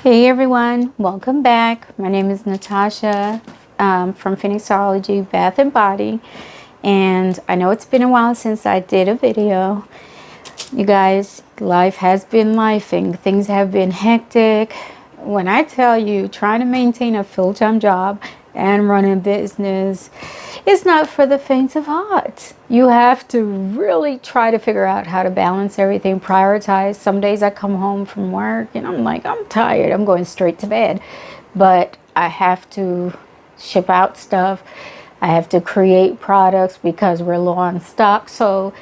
Hey everyone, welcome back. My name is Natasha from Phoenixology Bath and Body, and I know it's been a while since I did a video. You guys, life has been lifing. Things have been hectic. When I tell you, trying to maintain a full-time job and run a business, it's not for the faint of heart. You have to really try to figure out how to balance everything, prioritize. Some days I come home from work and I'm like, I'm tired. I'm going straight to bed. But I have to ship out stuff. I have to create products because we're low on stock. So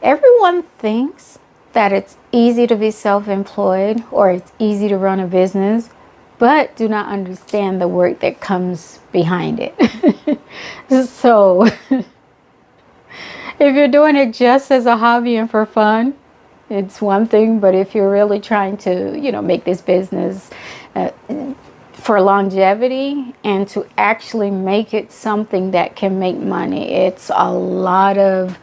everyone thinks that it's easy to be self-employed or it's easy to run a business, but do not understand the work that comes behind it. So if you're doing it just as a hobby and for fun, it's one thing. But if you're really trying to, make this business for longevity and to actually make it something that can make money, it's a lot of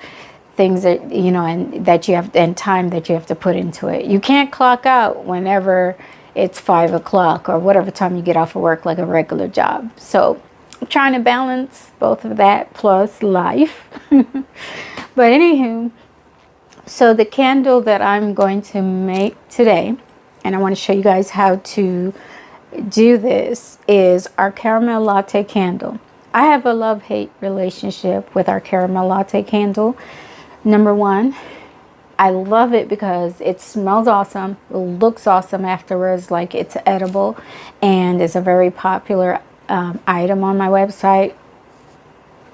things that, and that you have, and time that you have to put into it. You can't clock out whenever it's 5 o'clock or whatever time you get off of work like a regular job. So I'm trying to balance both of that plus life. But anywho, so the candle that I'm going to make today, and I want to show you guys how to do this, is our Caramel Latte candle. I have a love-hate relationship with our Caramel Latte candle. Number one, I love it because it smells awesome, it looks awesome afterwards, like it's edible, and it's a very popular item on my website.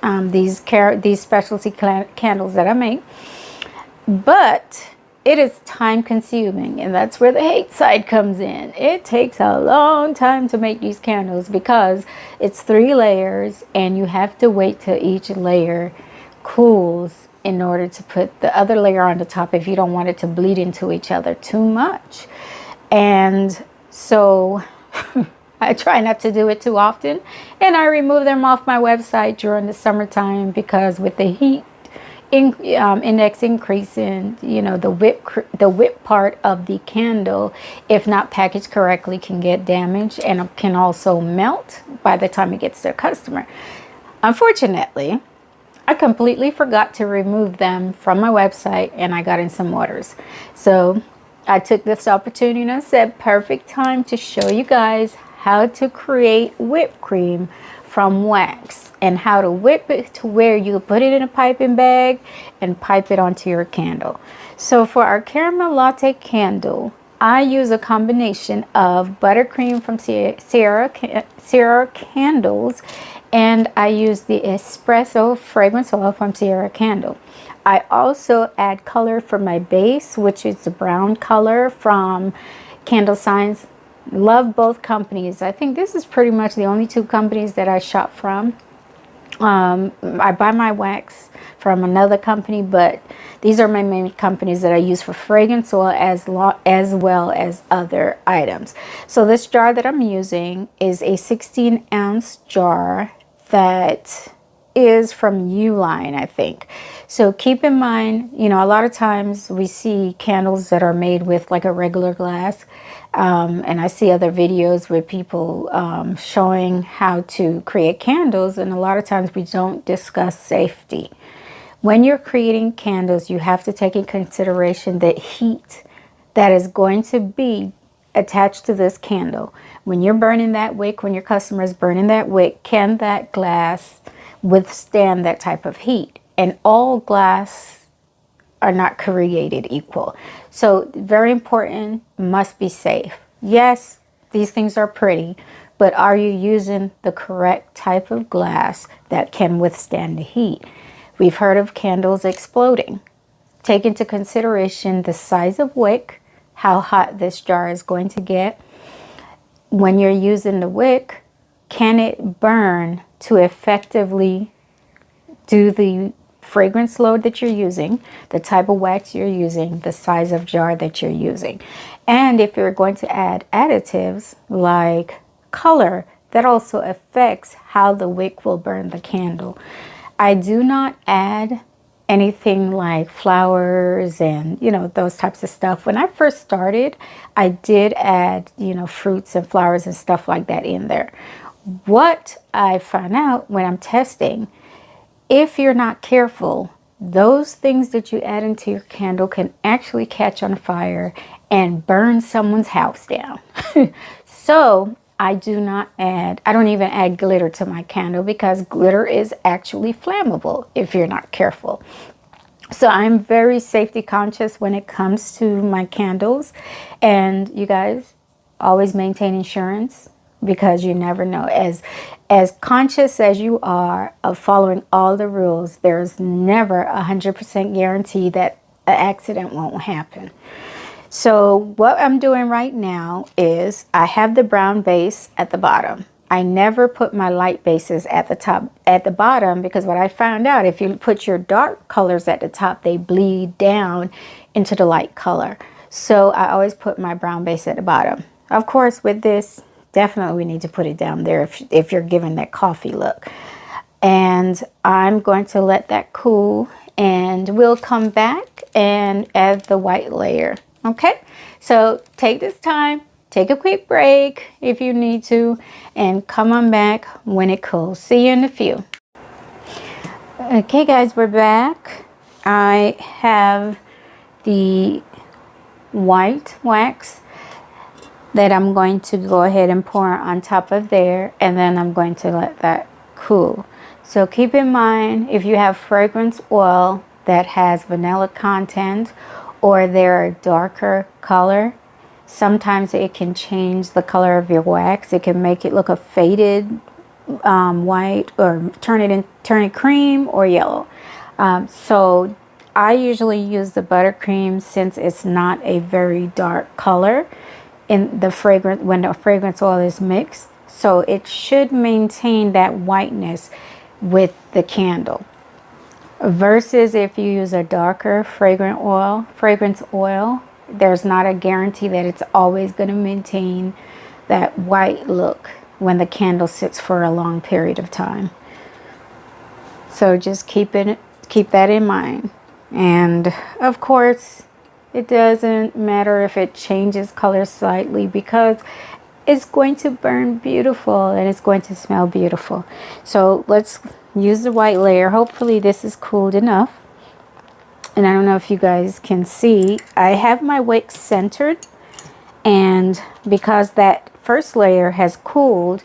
These specialty candles that I make, but it is time consuming, and that's where the hate side comes in. It takes a long time to make these candles because it's 3 layers, and you have to wait till each layer cools in order to put the other layer on the top if you don't want it to bleed into each other too much. And so I try not to do it too often, and I remove them off my website during the summertime because with the heat index increasing, the wick part of the candle, if not packaged correctly, can get damaged and can also melt by the time it gets to the customer. Unfortunately, I completely forgot to remove them from my website, and I got in some orders. So I took this opportunity and I said, perfect time to show you guys how to create whipped cream from wax and how to whip it to where you put it in a piping bag and pipe it onto your candle. So for our Caramel Latte candle, I use a combination of buttercream from Sierra Candles, and I use the espresso fragrance oil from Sierra Candle. I also add color for my base, which is the brown color from Candle Signs. Love both companies. I think this is pretty much the only 2 companies that I shop from. I buy my wax from another company, but these are my main companies that I use for fragrance oil as well as other items. So this jar that I'm using is a 16-ounce jar that is from Uline, I think. So keep in mind, a lot of times we see candles that are made with like a regular glass. And I see other videos with people showing how to create candles, and a lot of times we don't discuss safety. When you're creating candles, you have to take in consideration the heat that is going to be attached to this candle. When you're burning that wick, when your customer is burning that wick, can that glass withstand that type of heat? And all glass are not created equal. So very important, must be safe. Yes, these things are pretty, but are you using the correct type of glass that can withstand the heat? We've heard of candles exploding. Take into consideration the size of wick, how hot this jar is going to get. When you're using the wick, can it burn to effectively do the fragrance load that you're using, the type of wax you're using, the size of jar that you're using? And if you're going to add additives like color, that also affects how the wick will burn the candle. I do not add anything like flowers and, you know, those types of stuff. When I first started, I did add, you know, fruits and flowers and stuff like that in there. What I find out when I'm testing, if you're not careful, those things that you add into your candle can actually catch on fire and burn someone's house down. So I don't even add glitter to my candle, because glitter is actually flammable if you're not careful. So I'm very safety conscious when it comes to my candles. And you guys, always maintain insurance, because you never know. As conscious as you are of following all the rules, there's never 100% guarantee that an accident won't happen. So what I'm doing right now is I have the brown base at the bottom. I never put my light bases at the top, at the bottom, because what I found out, if you put your dark colors at the top, they bleed down into the light color. So I always put my brown base at the bottom. Of course, with this, definitely we need to put it down there if you're giving that coffee look. And I'm going to let that cool, and we'll come back and add the white layer. Okay, so take this time, take a quick break if you need to, and come on back when it cools. See you in a few. Okay guys, we're back. I have the white wax that I'm going to go ahead and pour on top of there, and then I'm going to let that cool. So keep in mind, if you have fragrance oil that has vanilla content, or they're a darker color, sometimes it can change the color of your wax. It can make it look a faded white, or turn it cream or yellow. So I usually use the buttercream, since it's not a very dark color in the fragrance when the fragrance oil is mixed. So it should maintain that whiteness with the candle. Versus if you use a darker fragrance oil, there's not a guarantee that it's always going to maintain that white look when the candle sits for a long period of time. So just keep that in mind. And of course, it doesn't matter if it changes color slightly, because it's going to burn beautiful and it's going to smell beautiful. So let's use the white layer. Hopefully this is cooled enough. And I don't know if you guys can see, I have my wick centered, and because that first layer has cooled,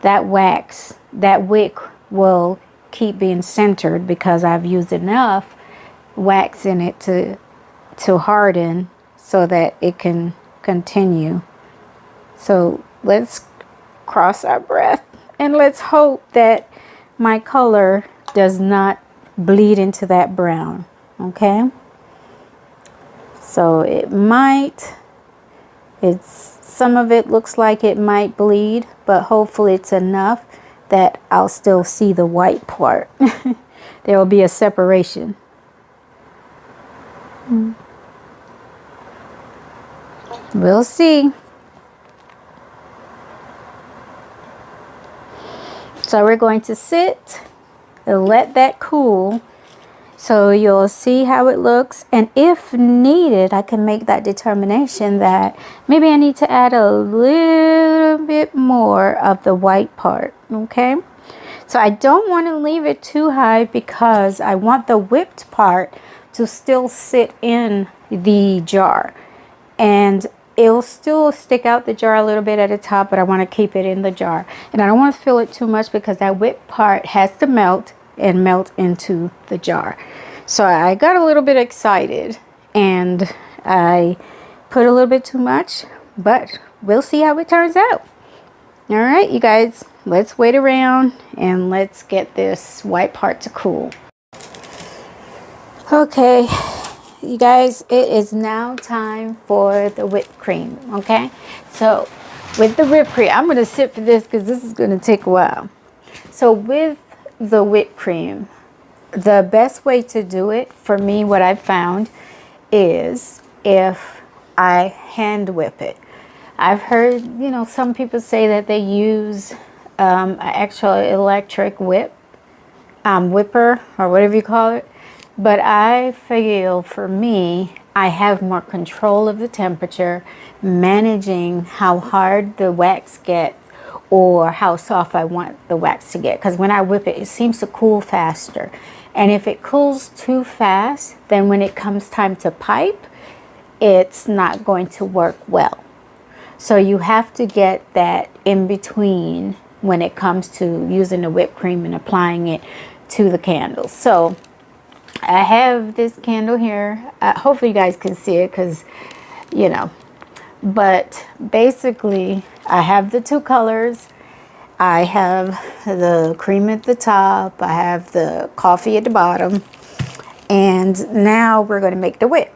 that wick will keep being centered, because I've used enough wax in it to harden so that it can continue. So let's cross our breath, and let's hope that my color does not bleed into that brown. Okay, so some of it looks like it might bleed, but hopefully it's enough that I'll still see the white part. There will be a separation. We'll see. So we're going to sit and let that cool, so you'll see how it looks. And if needed, I can make that determination that maybe I need to add a little bit more of the white part. Okay, so I don't want to leave it too high, because I want the whipped part to still sit in the jar, and it'll still stick out the jar a little bit at the top, but I want to keep it in the jar. And I don't want to fill it too much, because that whipped part has to melt into the jar. So I got a little bit excited and I put a little bit too much, but we'll see how it turns out. All right, you guys, let's wait around and let's get this white part to cool. Okay, you guys, it is now time for the whipped cream. Okay, so with the whipped cream, I'm going to sit for this because this is going to take a while. So with the whipped cream, the best way to do it for me, what I've found, is if I hand whip it. I've heard, you know, some people say that they use an actual electric whipper, or whatever you call it. But I feel for me, I have more control of the temperature, managing how hard the wax gets or how soft I want the wax to get. Because when I whip it, it seems to cool faster. And if it cools too fast, then when it comes time to pipe, it's not going to work well. So you have to get that in between when it comes to using the whipped cream and applying it to the candles. So I have this candle here. Hopefully you guys can see it because, you know, but basically I have the two colors. I have the cream at the top. I have the coffee at the bottom. And now we're going to make the whip.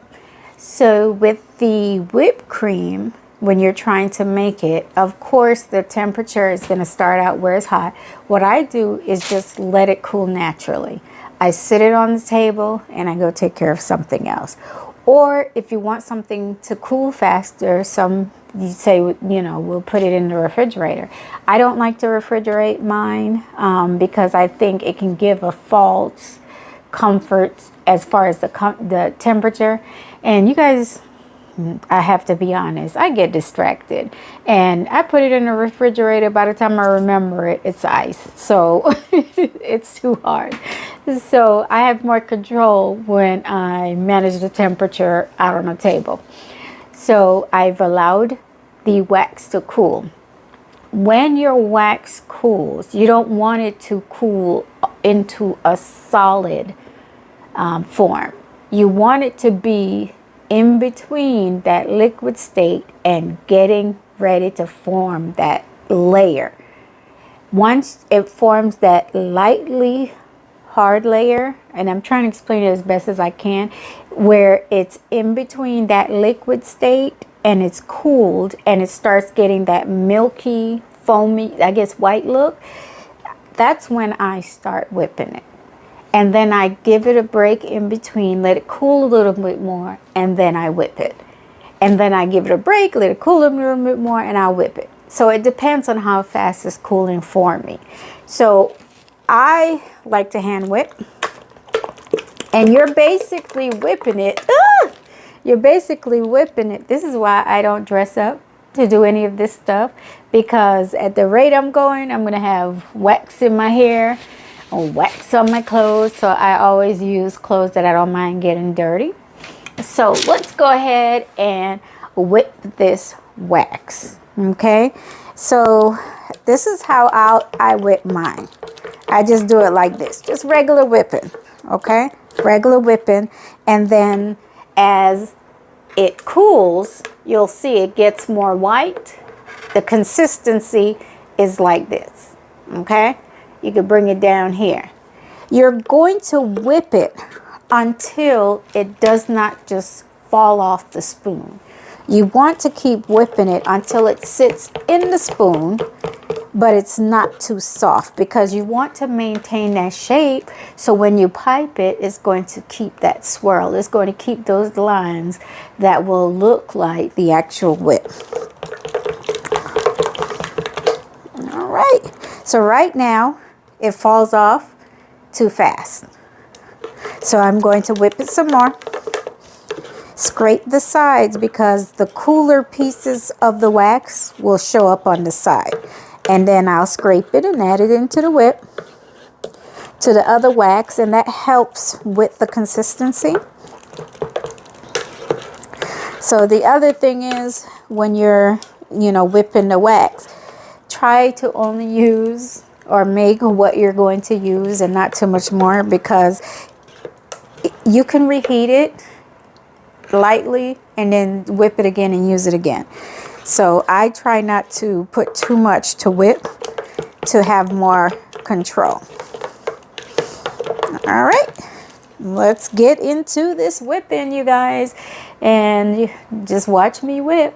So with the whipped cream, when you're trying to make it, of course, the temperature is going to start out where it's hot. What I do is just let it cool naturally. I sit it on the table and I go take care of something else. Or if you want something to cool faster, you say, you know, we'll put it in the refrigerator. I don't like to refrigerate mine because I think it can give a false comfort as far as the temperature. And you guys, I have to be honest, I get distracted and I put it in the refrigerator. By the time I remember it, it's ice. So it's too hard. So I have more control when I manage the temperature out on the table. So I've allowed the wax to cool. When your wax cools, you don't want it to cool into a solid form. You want it to be in between that liquid state and getting ready to form that layer. Once it forms that lightly hard layer, and I'm trying to explain it as best as I can, where it's in between that liquid state and it's cooled and it starts getting that milky, foamy, I guess white look, that's when I start whipping it. And then I give it a break in between, let it cool a little bit more, and then I whip it. And then I give it a break, let it cool a little bit more, and I'll whip it. So it depends on how fast it's cooling for me. So I like to hand whip. And you're basically whipping it. You're basically whipping it. This is why I don't dress up to do any of this stuff. Because at the rate I'm going, I'm going to have wax in my hair, or wax on my clothes. So I always use clothes that I don't mind getting dirty. So let's go ahead and whip this wax. Okay, so this is how I whip mine. I just do it like this, just regular whipping. Okay, regular whipping. And then as it cools, you'll see it gets more white. The consistency is like this. Okay, you can bring it down here. You're going to whip it until it does not just fall off the spoon. You want to keep whipping it until it sits in the spoon, but it's not too soft, because you want to maintain that shape. So when you pipe it, it's going to keep that swirl. It's going to keep those lines that will look like the actual whip. All right. So right now, it falls off too fast. So I'm going to whip it some more. Scrape the sides, because the cooler pieces of the wax will show up on the side. And then I'll scrape it and add it into the whip, to the other wax, and that helps with the consistency. So the other thing is, when you're, whipping the wax, try to only use or make what you're going to use and not too much more, because you can reheat it lightly and then whip it again and use it again. So I try not to put too much to whip, to have more control. All right, let's get into this whipping, you guys, and just watch me whip.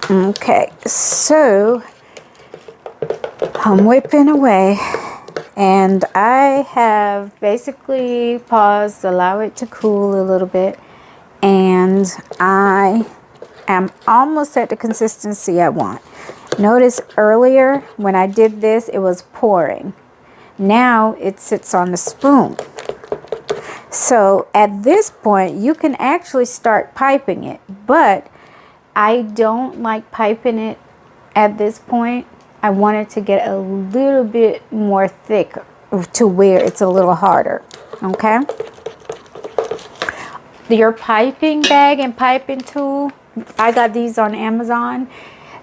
Okay, so I'm whipping away, and I have basically paused, allow it to cool a little bit, and I am almost at the consistency I want. Notice earlier when I did this, it was pouring. Now it sits on the spoon. So at this point, you can actually start piping it, but I don't like piping it at this point. I want it to get a little bit more thick to where it's a little harder, okay? Your piping bag and piping tool, I got these on Amazon.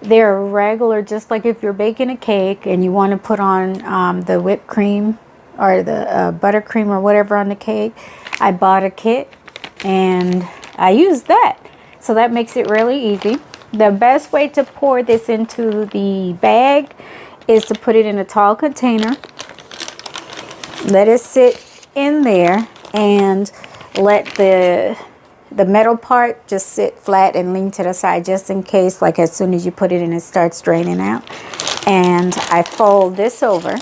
They're regular, just like if you're baking a cake and you want to put on the whipped cream or the buttercream or whatever on the cake. I bought a kit and I use that. So that makes it really easy. The best way to pour this into the bag is to put it in a tall container. Let it sit in there and let the metal part just sit flat and lean to the side, just in case, like as soon as you put it in, it starts draining out. And I fold this over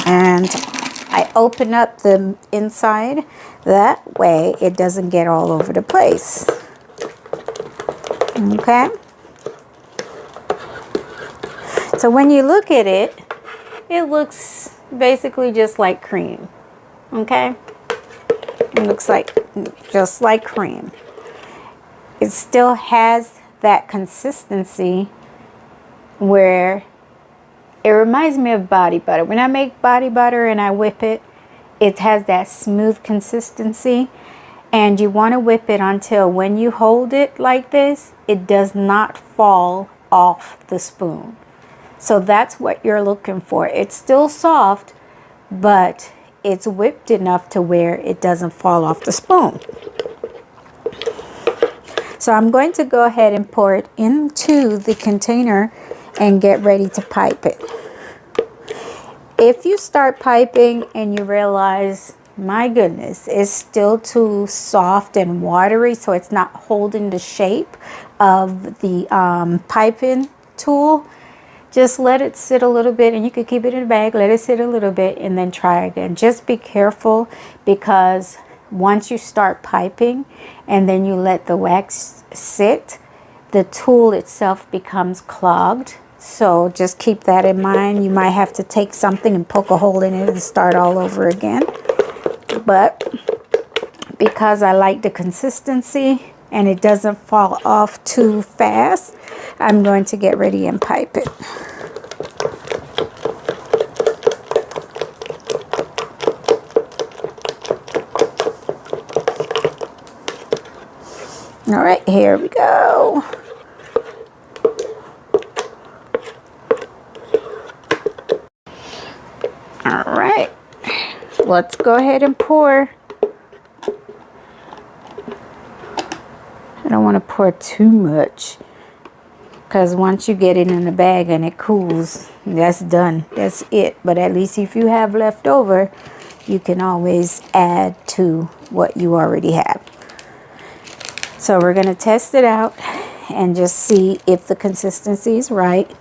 and I open up the inside. That way it doesn't get all over the place. Okay? So when you look at it, it looks basically just like cream. Okay? It looks like just like cream. It still has that consistency where it reminds me of body butter. When I make body butter and I whip it, it has that smooth consistency, and you want to whip it until when you hold it like this, it does not fall off the spoon. So that's what you're looking for. It's still soft, but it's whipped enough to where it doesn't fall off the spoon. So I'm going to go ahead and pour it into the container and get ready to pipe it. If you start piping and you realize, my goodness, it's still too soft and watery, so it's not holding the shape of the piping tool, just let it sit a little bit, and you could keep it in a bag, let it sit a little bit, and then try again. Just be careful, because once you start piping and then you let the wax sit, the tool itself becomes clogged. So just keep that in mind. You might have to take something and poke a hole in it and start all over again. But because I like the consistency and it doesn't fall off too fast, I'm going to get ready and pipe it. All right, here we go. All right, let's go ahead and pour. I don't want to pour too much, because once you get it in the bag and it cools, that's done. That's it. But at least if you have left over, you can always add to what you already have. So we're going to test it out and just see if the consistency is right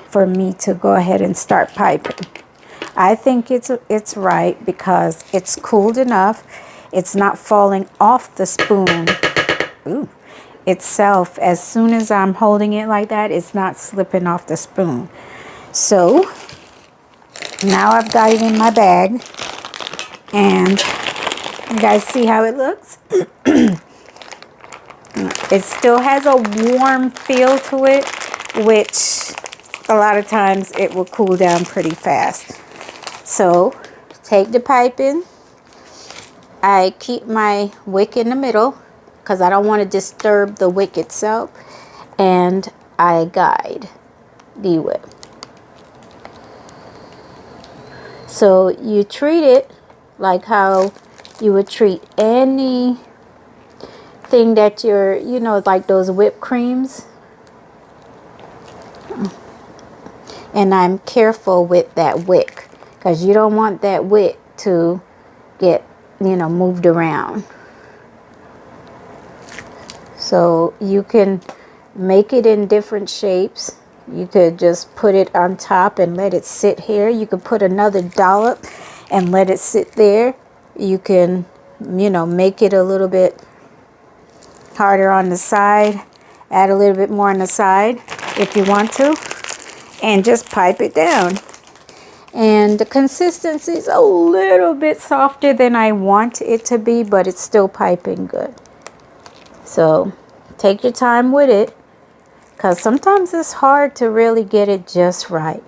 for me to go ahead and start piping. I think it's right because it's cooled enough. It's not falling off the spoon itself. As soon as I'm holding it like that, it's not slipping off the spoon. So now I've got it in my bag, and you guys see how it looks? It still has a warm feel to it, which a lot of times it will cool down pretty fast. So take the piping. I keep my wick in the middle because I don't want to disturb the wick itself, and I guide the whip. So you treat it like how you would treat any thing that you're, like those whipped creams. And I'm careful with that wick, because you don't want that wick to get, moved around. So you can make it in different shapes. You could just put it on top and let it sit here. You could put another dollop and let it sit there. You can, you know, make it a little bit harder on the side. Add a little bit more on the side if you want to. And just pipe it down. And the consistency is a little bit softer than I want it to be, but it's still piping good. So take your time with it, because sometimes it's hard to really get it just right.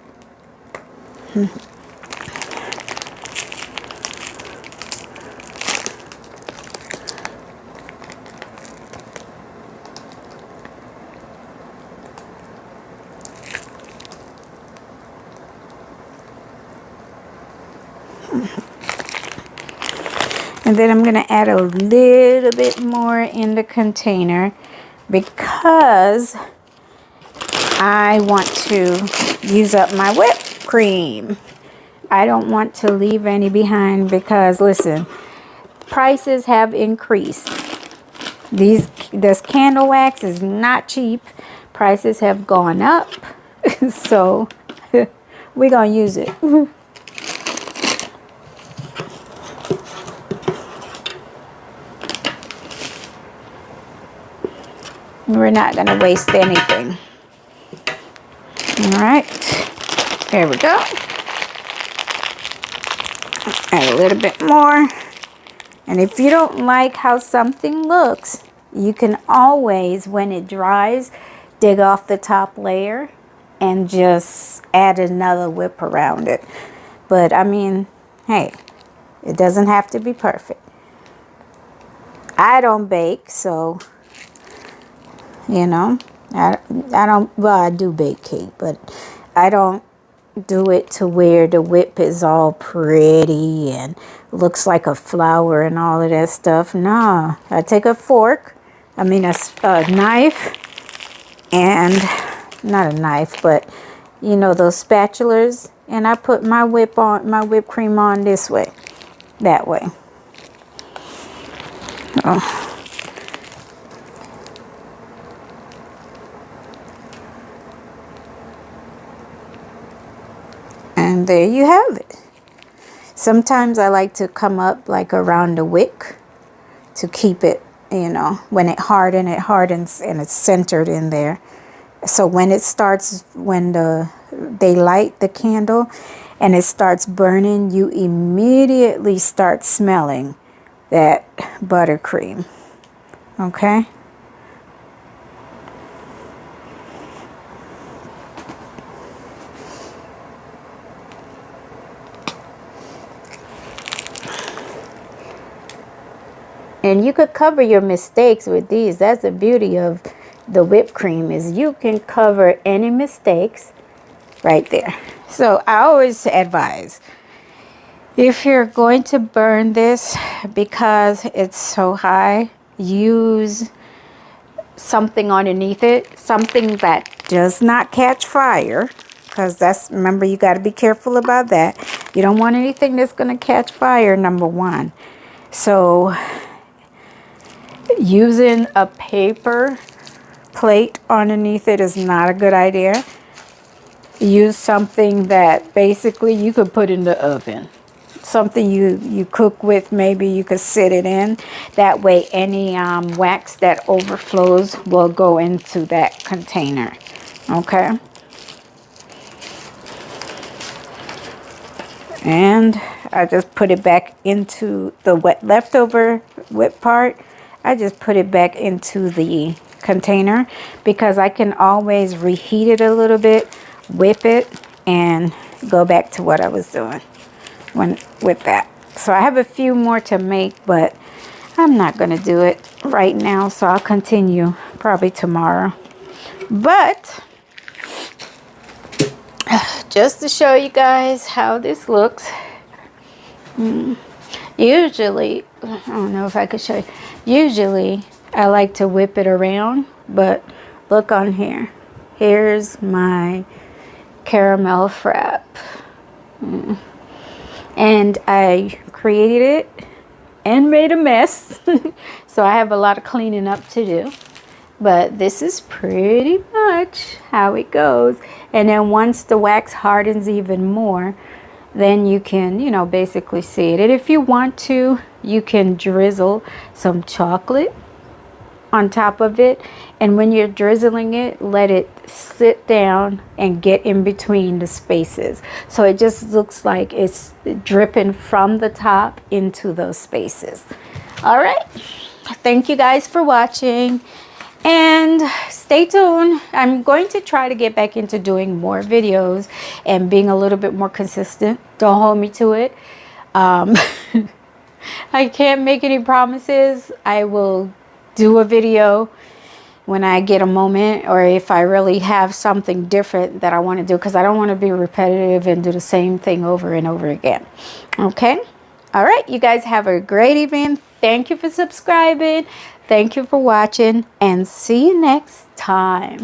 And then I'm going to add a little bit more in the container because I want to use up my whipped cream. I don't want to leave any behind because, listen, prices have increased. This candle wax is not cheap. Prices have gone up. So we're going to use it. We're not going to waste anything. All right, there we go. Add a little bit more. And if you don't like how something looks, you can always, when it dries, dig off the top layer and just add another whip around it. But I mean, hey, it doesn't have to be perfect. I don't bake, so you know, I don't, well, I do bake cake, but I don't do it to where the whip is all pretty and looks like a flower and all of that stuff. No, I take a fork, a knife, and not a knife, but you know, those spatulas, and I put my whipped cream on this way, that way. Oh. And there you have it. Sometimes I like to come up like around the wick to keep it, you know, when it hardens and it's centered in there. So when it starts, when they light the candle and it starts burning, you immediately start smelling that buttercream. Okay? And you could cover your mistakes with these. That's the beauty of the whipped cream, is you can cover any mistakes right there. So I always advise, if you're going to burn this because it's so high, use something underneath it, something that does not catch fire, because that's, remember, you got to be careful about that. You don't want anything that's going to catch fire, number one. So using a paper plate underneath it is not a good idea. Use something that basically you could put in the oven. Something you cook with, maybe you could sit it in. That way any wax that overflows will go into that container. Okay? And I just put it back into the leftover whip part. I just put it back into the container because I can always reheat it a little bit, whip it, and go back to what I was doing with that. So I have a few more to make, but I'm not going to do it right now, so I'll continue probably tomorrow. But just to show you guys how this looks, usually, I don't know if I could show you. Usually, I like to whip it around, but look on here. Here's my caramel frap. And I created it and made a mess. So I have a lot of cleaning up to do. But this is pretty much how it goes. And then once the wax hardens even more, then you can, you know, basically see it. And if you want to, you can drizzle some chocolate on top of it, and when you're drizzling it, let it sit down and get in between the spaces, so it just looks like it's dripping from the top into those spaces. All right, thank you guys for watching, and stay tuned. I'm going to try to get back into doing more videos and being a little bit more consistent. Don't hold me to it. I can't make any promises. I will do a video when I get a moment, or if I really have something different that I want to do, because I don't want to be repetitive and do the same thing over and over again. Okay? All right, you guys have a great evening. Thank you for subscribing. Thank you for watching, and see you next time.